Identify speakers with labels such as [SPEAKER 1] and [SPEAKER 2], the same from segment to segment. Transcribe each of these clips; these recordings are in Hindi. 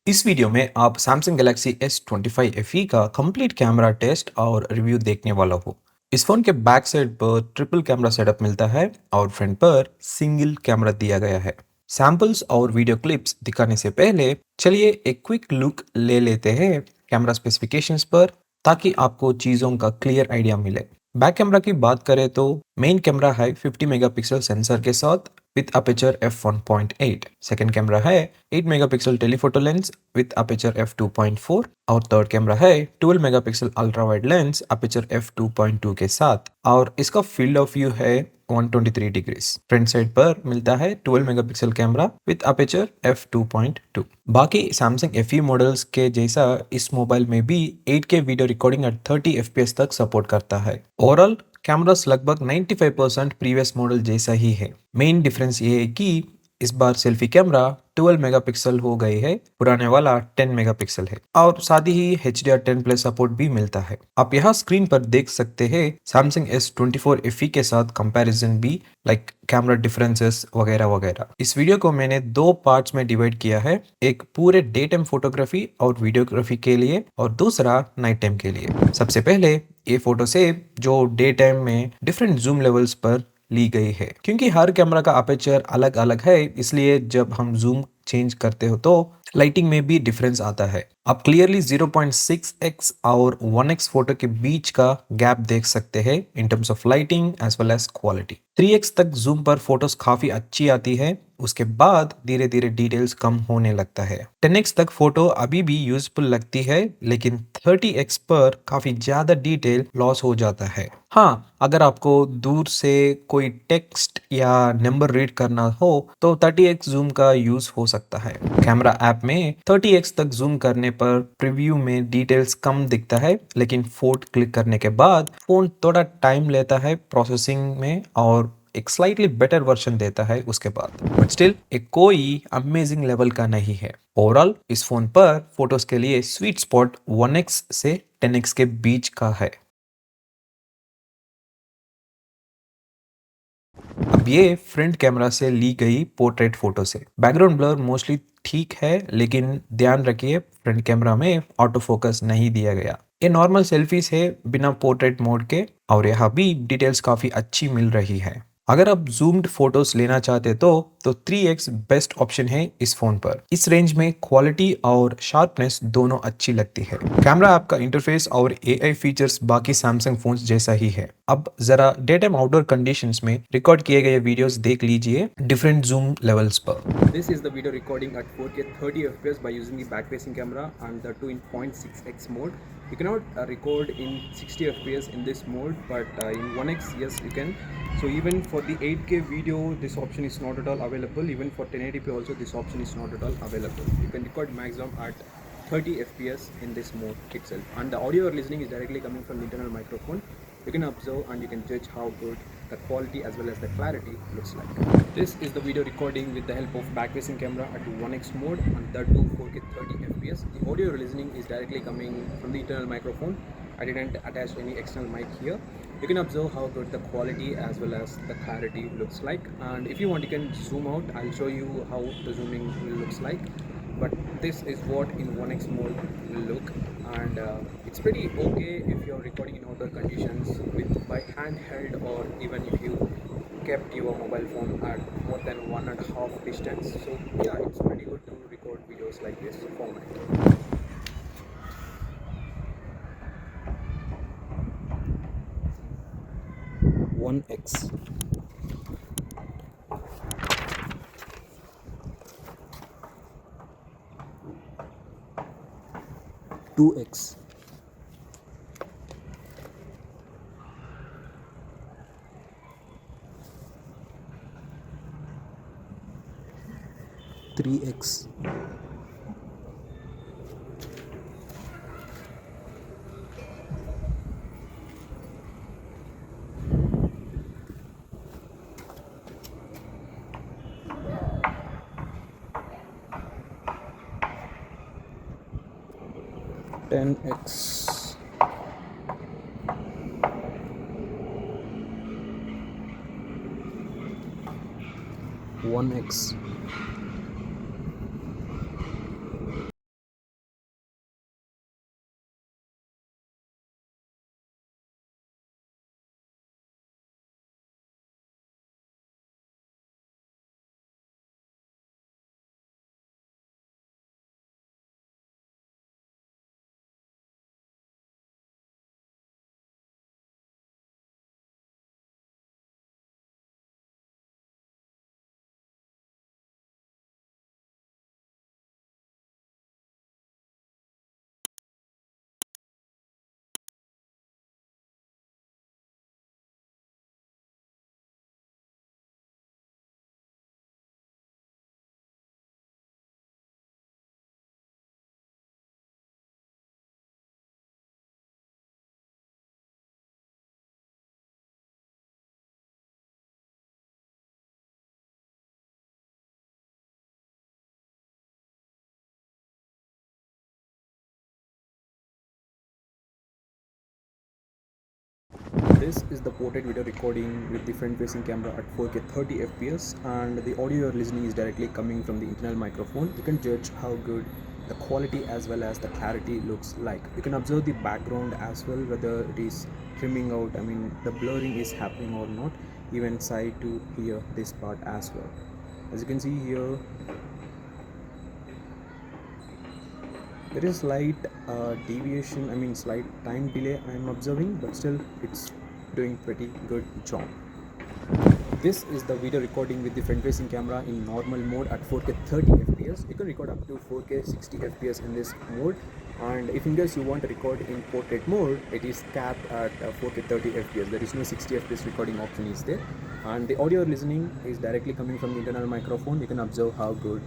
[SPEAKER 1] इस वीडियो में आप Samsung Galaxy S25 FE का कंप्लीट कैमरा टेस्ट और रिव्यू देखने वाला हो। इस फोन के बैक साइड पर ट्रिपल कैमरा सेटअप मिलता है और फ्रंट पर सिंगल कैमरा दिया गया है। सैंपल्स और वीडियो क्लिप्स दिखाने से पहले चलिए एक क्विक लुक ले लेते हैं कैमरा स्पेसिफिकेशंस पर, ताकि आपको चीज़ों का क्लियर आइडिया मिले। बैक कैमरा की बात करें तो मेन कैमरा है 50 मेगापिक्सल सेंसर के साथ with aperture f1.8। Second camera है 8 megapixel telephoto lens with aperture f2.4 और थर्ड कैमरा है 12 megapixel ultra wide lens aperture f2.2 के साथ, और इसका फील्ड ऑफ व्यू है 123 डिग्रीज। फ्रंट साइड पर मिलता है 12 megapixel camera with aperture f2.2। बाकी Samsung FE मॉडल्स के जैसा इस मोबाइल में भी 8K video recording at 30 fps तक सपोर्ट करता है। ओवरऑल कैमरास लगभग 95% प्रीवियस मॉडल जैसा ही है। मेन डिफरेंस ये है कि इस बार सेल्फी कैमरा 12 मेगापिक्सल हो गई है, पुराने वाला 10 मेगापिक्सल है, और साथ ही HDR10 प्लस सपोर्ट भी मिलता है। आप यहाँ स्क्रीन पर देख सकते हैं Samsung S24 FE के साथ कंपैरिजन भी, लाइक कैमरा डिफरेंसेस वगैरह वगैरह। इस वीडियो को मैंने दो पार्ट्स में डिवाइड किया है, एक पूरे डे टाइम फोटोग्राफी और वीडियोग्राफी के लिए और दूसरा नाइट टाइम के लिए। सबसे पहले ये फोटो से जो डे टाइम में डिफरेंट जूम लेवल्स पर ली गई है। क्योंकि हर कैमरा का अपर्चर अलग अलग है, इसलिए जब हम जूम चेंज करते हो तो लाइटिंग में भी डिफरेंस आता है। आप क्लियरली 0.6x और 1x फोटो के बीच का गैप देख सकते हैं in terms of lighting as well as quality. 3x तक जूम पर फोटोज काफी अच्छी आती है, उसके बाद धीरे धीरे डिटेल्स कम होने लगता है। 10x तक फोटो अभी भी यूजफुल लगती है, लेकिन 30x पर काफी ज्यादा डिटेल लॉस हो जाता है। हाँ, अगर आपको दूर से कोई टेक्स्ट या नंबर रीड करना हो तो 30x जूम का यूज हो सकता है। कैमरा ऐप में 30x तक जूम करने पर प्रीव्यू में डिटेल्स कम दिखता है, लेकिन फोटो क्लिक करने के बाद फोन थोड़ा टाइम लेता है प्रोसेसिंग में और एक स्लाइटली बेटर वर्जन देता है उसके बाद, बट स्टिल एक कोई अमेजिंग लेवल का नहीं है। ओवरऑल इस फोन पर फोटोज के लिए स्वीट स्पॉट 1x से 10x के बीच का है। अब ये फ्रंट कैमरा से ली गई पोर्ट्रेट फोटो से बैकग्राउंड ब्लर मोस्टली ठीक है, लेकिन ध्यान रखिए फ्रंट कैमरा में ऑटो फोकस नहीं दिया गया। ये नॉर्मल सेल्फीज है बिना पोर्ट्रेट मोड के, और यहाँ भी डिटेल्स काफी अच्छी मिल रही है। अगर आप जूम्ड फोटोज लेना चाहते तो 3x बेस्ट ऑप्शन है इस फोन पर। इस रेंज में क्वालिटी और शार्पनेस दोनों अच्छी लगती है। कैमरा ऐप का इंटरफेस और AI फीचर्स बाकी सैमसंग फोन्स जैसा ही है। अब जरा डे टाइम आउटडोर कंडीशंस में रिकॉर्ड किए गए वीडियोस देख लीजिए डिफरेंट जूम लेवल्स पर।
[SPEAKER 2] This is the video recording at 4K 30 FPS by using the back facing camera and the 2 in 0.6x mode. You cannot record in 60 FPS in this mode, but in 1x yes you can. So even for the 8K video this option is not at all available. Even for 1080p also this option is not at all available. You can record maximum at 30 FPS in this mode itself, and the audio you're listening is directly coming from the internal microphone. You can observe and you can judge how good the quality as well as the clarity looks like. This is the video recording with the help of back facing camera at 1x mode and that too 4K 30 fps. The audio you're listening is directly coming from the internal microphone. I didn't attach any external mic here. You can observe how good the quality as well as the clarity looks like, and if you want you can zoom out. I'll show you how the zooming looks like, but this is what in 1x mode will look, and it's pretty okay if you're recording in outdoor conditions with by handheld, or even if you kept your mobile phone at more than 1.5 distance. So yeah, it's pretty good to record videos like this format. 1x 2x 3x 10x 1x This is the portrait video recording with the front-facing camera at 4K 30 FPS, and the audio you're listening is directly coming from the internal microphone. You can judge how good the quality as well as the clarity looks like. You can observe the background as well, whether it is trimming out, I mean the blurring is happening or not. Even side to hear this part as well. As you can see here, there is slight deviation, I mean slight time delay I am observing, but still it's doing pretty good job. This is the video recording with the front facing camera in normal mode at 4K 30 fps. You can record up to 4K 60 fps in this mode, and if in case you want to record in portrait mode, it is capped at 4K 30 fps. There is no 60 fps recording option is there, and the audio listening is directly coming from the internal microphone. You can observe how good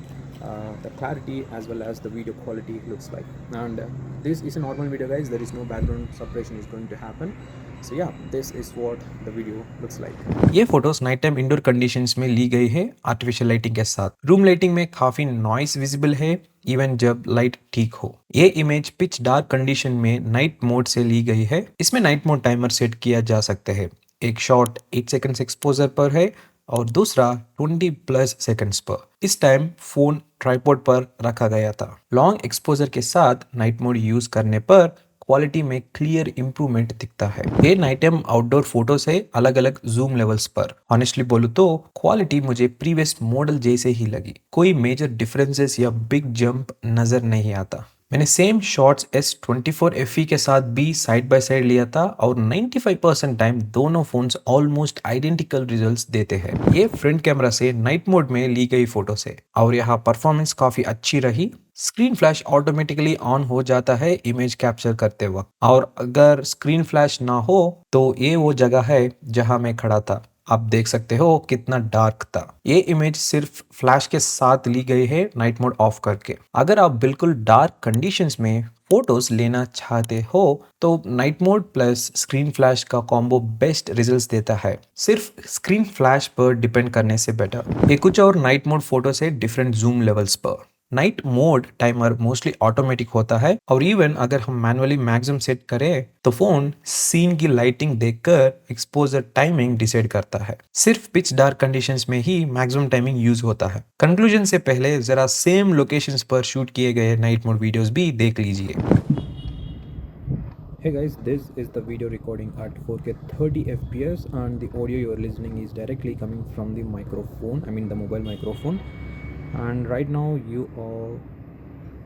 [SPEAKER 2] the clarity as well as the video quality looks like. And this is a normal video guys, there is no background suppression is going to happen. So yeah, this is what the video looks like.
[SPEAKER 1] ये photos night time indoor conditions में ली गई है आर्टिफिशियल लाइटिंग के साथ। रूम लाइटिंग में काफी नॉइस विजिबल है इवन जब लाइट ठीक हो। ये इमेज पिच डार्क कंडीशन में नाइट मोड से ली गई है। इसमें नाइट मोड टाइमर सेट किया जा सकता है। एक शॉट 8 सेकंड्स एक्सपोजर पर है और दूसरा 20+ सेकंड्स पर। इस टाइम फोन ट्राइपॉड पर रखा गया था। लॉन्ग एक्सपोजर के साथ नाइट मोड यूज करने पर क्वालिटी में क्लियर इंप्रूवमेंट दिखता है। ये नाइट टाइम आउटडोर फोटोज है अलग अलग जूम लेवल्स पर। ऑनेस्टली बोलूं तो क्वालिटी मुझे प्रीवियस मॉडल जैसे ही लगी। कोई मेजर डिफरेंसेस या बिग जंप नजर नहीं आता। मैंने सेम शॉट्स S24 FE के साथ भी साइड बाय साइड लिया था और 95% टाइम दोनों फोन्स ऑलमोस्ट आइडेंटिकल रिजल्ट्स देते हैं। ये फ्रंट कैमरा से नाइट मोड में ली गई फोटोस है और यहाँ परफॉर्मेंस काफी अच्छी रही। स्क्रीन फ्लैश ऑटोमेटिकली ऑन हो जाता है इमेज कैप्चर करते वक्त, और अगर स्क्रीन फ्लैश ना हो तो ये वो जगह है जहां मैं खड़ा था। आप देख सकते हो कितना डार्क था। ये इमेज सिर्फ फ्लैश के साथ ली गई है नाइट मोड ऑफ करके। अगर आप बिल्कुल डार्क कंडीशंस में फोटोज लेना चाहते हो तो night mode plus screen flash का कॉम्बो बेस्ट रिजल्ट्स देता है, सिर्फ स्क्रीन फ्लैश पर डिपेंड करने से बेटर। ये कुछ और नाइट मोड फोटो से डिफरेंट जूम लेवल्स पर। Night mode timer mostly automatic होता है और इवन अगर हम मैनुअली मैक्सिमम सेट करें तो फोन सीन की लाइटिंग देखकर एक्सपोजर टाइमिंग डिसाइड करता है। सिर्फ पिच डार्क कंडीशंस में ही मैक्सिमम टाइमिंग यूज होता है। कंक्लूजन से पहले जरा सेम लोकेशंस पर शूट किए गए नाइट मोड वीडियोस भी देख लीजिए।
[SPEAKER 2] Hey guys, this is the video recording at 4K 30 fps, and the audio you are listening is directly coming from the microphone, I mean the mobile microphone. And right now you are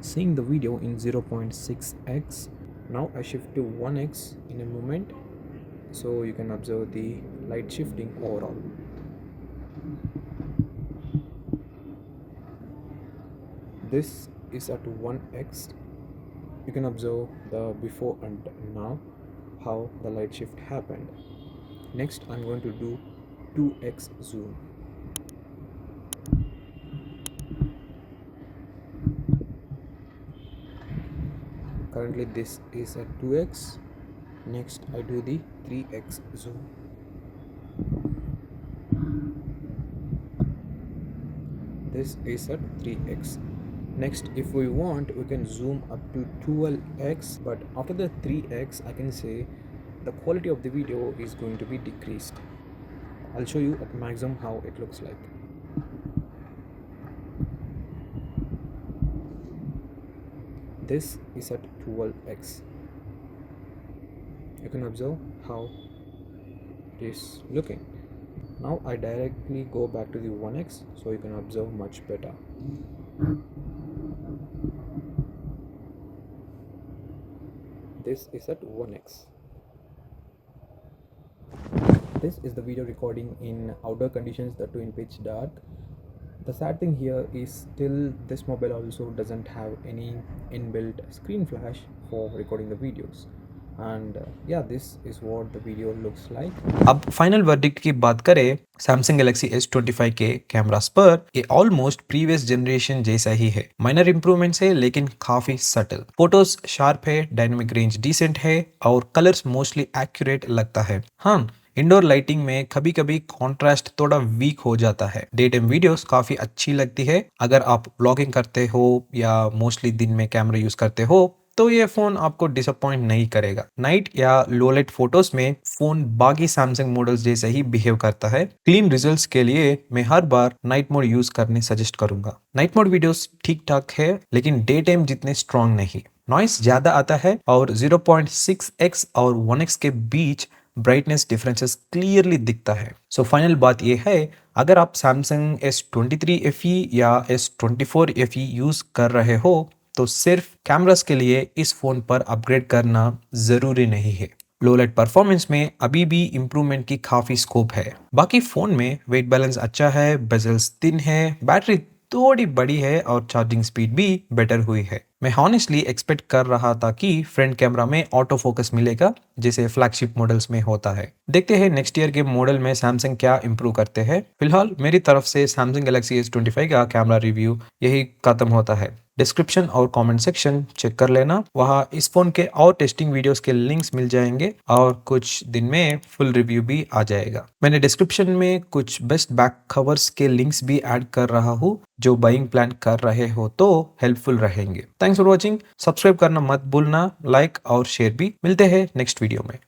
[SPEAKER 2] seeing the video in 0.6x. Now I shift to 1x in a moment, so you can observe the light shifting overall. This is at 1x. You can observe the before and now how the light shift happened. Next I'm going to do 2x zoom. Currently this is at 2x. Next I do the 3x zoom. This is at 3x. Next, if we want, we can zoom up to 12x, but after the 3x I can say the quality of the video is going to be decreased. I'll show you at maximum how it looks like. This is at 12x. You can observe how it is looking. Now I directly go back to the 1x so you can observe much better. This is at 1x. This is the video recording in outdoor conditions, that too in pitch dark. The sad thing here is still this mobile also doesn't have any inbuilt screen flash for recording the videos. And yeah, this is what the video looks like.
[SPEAKER 1] अब फाइनल वर्डिक्ट की बात करें सैमसंग गैलेक्सी S25 के कैमरास पर, ये ऑलमोस्ट प्रीवियस जनरेशन जैसा ही है। माइनर इंप्रूवमेंट्स है लेकिन काफी सटल। फोटोज शार्प है, डायनामिक रेंज डिसेंट है और कलर्स मोस्टली एक्यूरेट लगता है। हाँ, इंडोर लाइटिंग में कभी कभी कॉन्ट्रास्ट थोड़ा वीक हो जाता है। डे टाइम वीडियोस काफी अच्छी लगती है। अगर आप व्लॉगिंग करते हो या मोस्टली दिन में कैमरा यूज करते हो तो ये फोन आपको डिसअपॉइंट नहीं करेगा। नाइट या लो लाइट फोटोज में फोन बाकी सैमसंग मॉडल्स जैसे ही बिहेव करता है। क्लीन रिजल्ट्स के लिए मैं हर बार नाइट मोड यूज करने सजेस्ट करूंगा। नाइट मोड वीडियोस ठीक ठाक है, लेकिन डे टाइम जितने स्ट्रांग नहीं। नॉइस ज्यादा आता है और 0.6x और 1x के बीच ब्राइटनेस डिफरेंसेस क्लियरली दिखता है। सो फाइनल बात यह है, अगर आप सैमसंग S23 FE या S24 FE यूज कर रहे हो तो सिर्फ कैमरास के लिए इस फोन पर अपग्रेड करना जरूरी नहीं है। लो लाइट परफॉर्मेंस में अभी भी इम्प्रूवमेंट की काफी स्कोप है। बाकी फोन में वेट बैलेंस अच्छा है, बेजल्स थिन है, बैटरी थोड़ी बड़ी है और चार्जिंग स्पीड भी बेटर हुई है। मैं हॉनेस्टली एक्सपेक्ट कर रहा था कि फ्रंट कैमरा में ऑटो फोकस मिलेगा जैसे फ्लैगशिप मॉडल्स में होता है। देखते हैं नेक्स्ट ईयर के मॉडल में सैमसंग क्या इंप्रूव करते हैं। फिलहाल मेरी तरफ से सैमसंग गैलेक्सी S25 का कैमरा रिव्यू यही खत्म होता है। डिस्क्रिप्शन और कमेंट सेक्शन चेक कर लेना, वहाँ इस फोन के और टेस्टिंग वीडियोस के लिंक्स मिल जाएंगे और कुछ दिन में फुल रिव्यू भी आ जाएगा। मैंने डिस्क्रिप्शन में कुछ बेस्ट बैक कवर्स के लिंक्स भी ऐड कर रहा हूँ, जो बाइंग प्लान कर रहे हो तो हेल्पफुल रहेंगे। थैंक्स फॉर वॉचिंग, सब्सक्राइब करना मत भूलना, लाइक और शेयर भी। मिलते हैं नेक्स्ट वीडियो में।